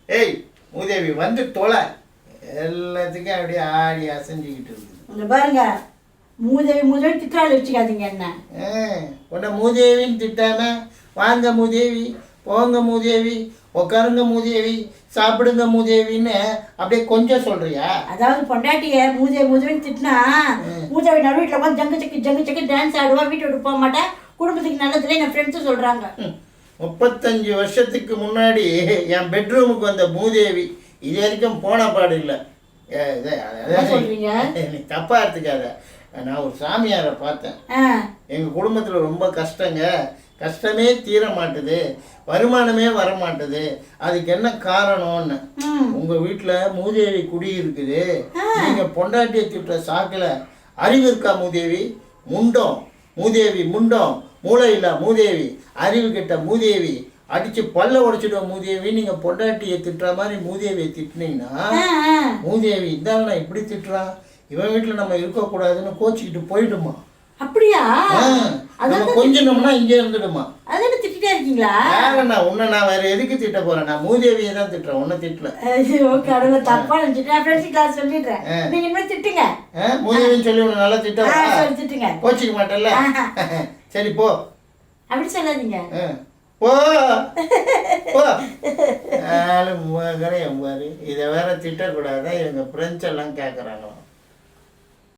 ஏய் மூதேவி வந்து தொலை. எல்லாத்துக்கும் அப்படியே ஆடி அசைஞ்சிக்கிட்டு இருக்குது. இங்க பாருங்க, மூதேவி மூதேவி திட்டாளி வச்சுக்காதீங்க என்ன. உன்னை மூதேவின்னு திட்டாம வாங்க மூதேவி, போங்க மூதேவி, உட்காருங்க மூதேவி, சாப்பிடுங்க மூதேவின்னு அப்படியே கொஞ்சம் சொல்றியா? அதாவது பொண்டாட்டிய மூதேவி மூதேவின்னு திட்டினா மூதேவி நடு வீட்டில் உட்காந்து ஜங்கு சக்கு டான்ஸ் ஆடுவா, வீட்டை விட்டு போக மாட்டேன், குடும்பத்துக்கு நல்லதுல என் ஃப்ரெண்ட்ஸும் சொல்கிறாங்க. 35 வருஷத்துக்கு முன்னாடி என் பெட்ரூமுக்கு வந்த மூதேவி இது வரைக்கும் போன பாடு இல்லை. சொல்றீங்க தப்பா எடுத்துக்காத. நான் ஒரு சாமியாரை பார்த்தேன். எங்கள் குடும்பத்தில் ரொம்ப கஷ்டங்க, கஷ்டமே தீர மாட்டுது, வருமானமே வர மாட்டுது, அதுக்கு என்ன காரணம்னு. உங்கள் வீட்டில் மூதேவி குடி இருக்குது, நீங்கள் பொண்டாட்டியை திட்டுற சாக்கில் அறிவு இருக்கா மூதேவி? முண்டம் மூதேவி, முண்டம் மூளை இல்லை மூதேவி, அறிவு கெட்ட மூதேவி, அடிச்சு பல்ல உடைச்சிடுவோம் மூதேவி. நீங்க பொண்டாட்டியை திட்டுற மாதிரி மூதேவியை திட்டினீங்கன்னா மூதேவி இந்தாங்கண்ணா இப்படி திட்டுறான், இவன் வீட்டுல நம்ம இருக்கக்கூடாதுன்னு கோச்சிக்கிட்டு போயிடுமா. அப்படியா? நம்ம கொஞ்சம்னா இங்கே இருந்துடுமா. அதான் திட்டிட்டே இருக்கீங்களா? வேறண்ணா உன்னை நான் வேற எதுக்கு திட்ட போறேன்? நான் மூதேவியை தான் திட்டுறேன், உன்னை திட்டல. கடவுளை தப்பா நினைச்சிட்டேன். ஃப்ரெண்ட்ஸ் கிளாஸ் சொல்லிடுறேன், நீங்க இனிமே திட்டுங்க. மூதேவின்னு சொல்லி உன்னை நல்லா திட்டுங்க, திட்டுங்க, கோச்சிக்க மாட்டேல்ல. சரி போ. அப்படி சொல்லாதீங்க. போ போ. ஆளு பாரு, இதை வேற திட்டக்கூடாதான் இவங்க ஃப்ரெண்ட்ஸ் எல்லாம் கேட்குறாங்களாம்.